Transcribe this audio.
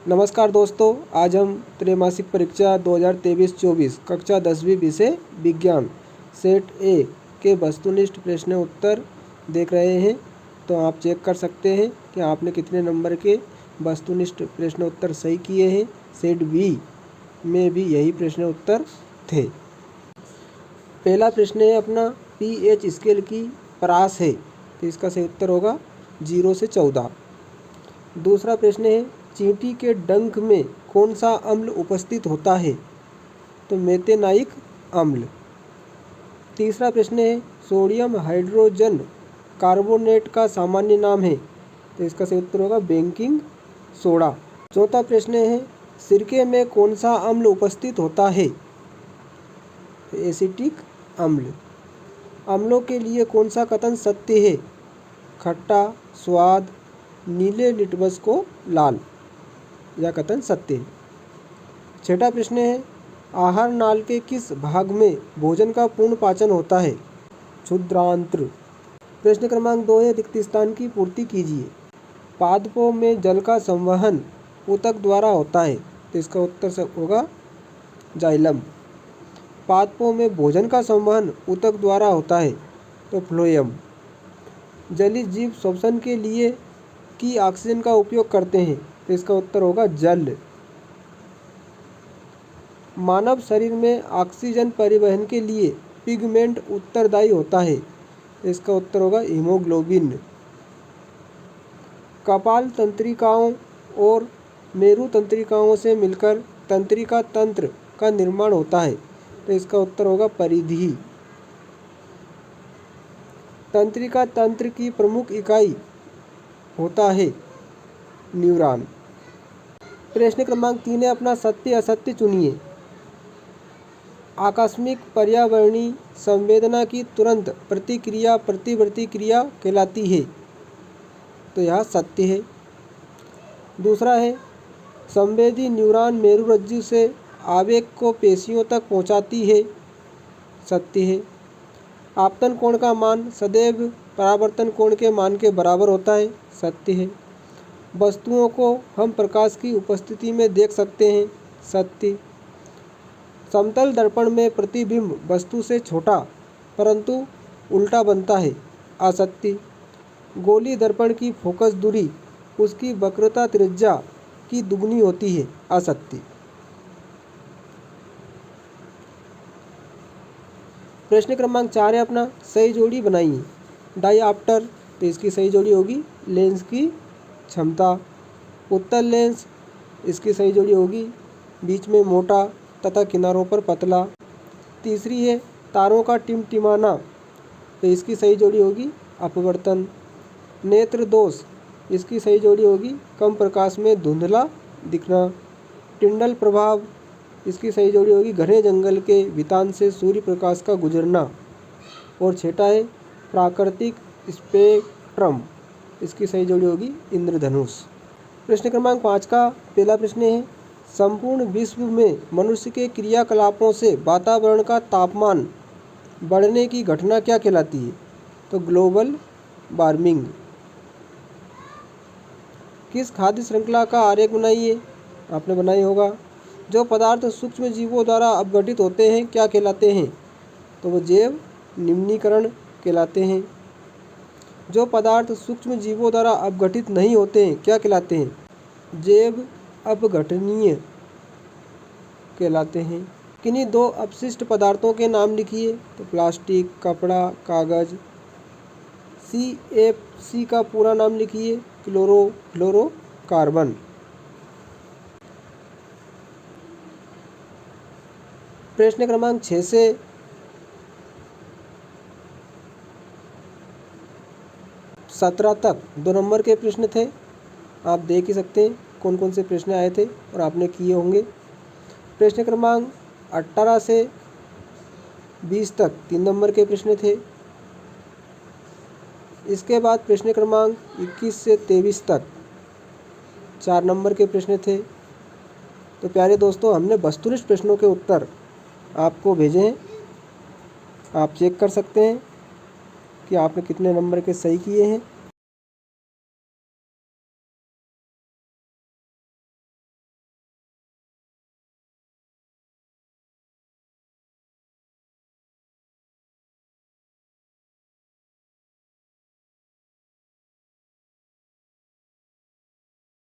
नमस्कार दोस्तों, आज हम त्रैमासिक परीक्षा 2023-24 कक्षा 10वीं विषय विज्ञान सेट ए के वस्तुनिष्ठ प्रश्न उत्तर देख रहे हैं। तो आप चेक कर सकते हैं कि आपने कितने नंबर के वस्तुनिष्ठ प्रश्न उत्तर सही किए हैं। सेट बी में भी यही प्रश्न उत्तर थे। पहला प्रश्न है अपना पीएच स्केल की परास है, तो इसका सही उत्तर होगा 0 से 14। दूसरा प्रश्न है चींटी के डंक में कौन सा अम्ल उपस्थित होता है, तो मेथेनाइक अम्ल। तीसरा प्रश्न है सोडियम हाइड्रोजन कार्बोनेट का सामान्य नाम है, तो इसका सही उत्तर होगा बेकिंग सोडा। चौथा प्रश्न है सिरके में कौन सा अम्ल उपस्थित होता है, तो एसिटिक अम्ल। अम्लों के लिए कौन सा कथन सत्य है, खट्टा स्वाद नीले लिटमस को लाल, यह कथन सत्य है। छठा प्रश्न है आहार नाल के किस भाग में भोजन का पूर्ण पाचन होता है, क्षुद्रांत्र। प्रश्न क्रमांक 2 है रिक्त स्थान की पूर्ति कीजिए। पादपों में जल का संवहन ऊतक द्वारा होता है, तो इसका उत्तर होगा जाइलम। पादपों में भोजन का संवहन ऊतक द्वारा होता है, तो फ्लोएम। जलीय जीव श्वसन के लिए की ऑक्सीजन का उपयोग करते हैं, तो इसका उत्तर होगा जल। मानव शरीर में ऑक्सीजन परिवहन के लिए पिगमेंट उत्तरदायी होता है, तो इसका उत्तर होगा हीमोग्लोबिन। कपाल तंत्रिकाओं और मेरु तंत्रिकाओं से मिलकर तंत्रिका तंत्र का निर्माण होता है, तो इसका उत्तर होगा परिधि। तंत्रिका तंत्र की प्रमुख इकाई होता है न्यूरॉन। प्रश्न क्रमांक 3 है अपना सत्य असत्य चुनिए। आकस्मिक पर्यावरणीय संवेदना की तुरंत प्रतिक्रिया प्रतिवर्ती क्रिया कहलाती है, तो यह सत्य है। दूसरा है संवेदी न्यूरॉन मेरुरज्जु से आवेग को पेशियों तक पहुंचाती है, सत्य है। आपतन कोण का मान सदैव परावर्तन कोण के मान के बराबर होता है, सत्य है। वस्तुओं को हम प्रकाश की उपस्थिति में देख सकते हैं, सत्य। समतल दर्पण में प्रतिबिंब वस्तु से छोटा परंतु उल्टा बनता है, असत्य। गोली दर्पण की फोकस दूरी उसकी वक्रता त्रिज्या की दुगनी होती है, असत्य। प्रश्न क्रमांक 4 है अपना सही जोड़ी बनाइए। डायऑप्टर, तो इसकी सही जोड़ी होगी लेंस की क्षमता। उत्तल लेंस, इसकी सही जोड़ी होगी बीच में मोटा तथा किनारों पर पतला। तीसरी है तारों का टिमटिमाना, तो इसकी सही जोड़ी होगी अपवर्तन। नेत्र दोष, इसकी सही जोड़ी होगी कम प्रकाश में धुंधला दिखना। टिंडल प्रभाव, इसकी सही जोड़ी होगी घने जंगल के वितान से सूर्य प्रकाश का गुजरना। और छठा है प्राकृतिक स्पेक्ट्रम, इसकी सही जोड़ी होगी इंद्रधनुष। प्रश्न क्रमांक 5 का पहला प्रश्न है संपूर्ण विश्व में मनुष्य के क्रियाकलापों से वातावरण का तापमान बढ़ने की घटना क्या कहलाती है, तो ग्लोबल वार्मिंग। किस खाद्य श्रृंखला का आरेख बनाइए, आपने बनाई होगा। जो पदार्थ सूक्ष्म जीवों द्वारा अपघटित होते हैं क्या कहलाते हैं, तो वो जैव निम्नीकरण कहलाते हैं। जो पदार्थ सूक्ष्म जीवों द्वारा अपघटित नहीं होते हैं क्या कहलाते हैं, जैव अपघटनीय कहलाते हैं। किन्हीं दो अपशिष्ट पदार्थों के नाम लिखिए, तो प्लास्टिक कपड़ा कागज। CFC का पूरा नाम लिखिए क्लोरोफ्लोरोकार्बन। प्रश्न क्रमांक 6 से 17 तक 2 नंबर के प्रश्न थे। आप देख ही सकते हैं कौन कौन से प्रश्न आए थे और आपने किए होंगे। प्रश्न क्रमांक 18 से 20 तक 3 नंबर के प्रश्न थे। इसके बाद प्रश्न क्रमांक 21 से 23 तक 4 नंबर के प्रश्न थे। तो प्यारे दोस्तों, हमने वस्तुनिष्ठ प्रश्नों के उत्तर आपको भेजे हैं। आप चेक कर सकते हैं कि आपने कितने नंबर के सही किए हैं।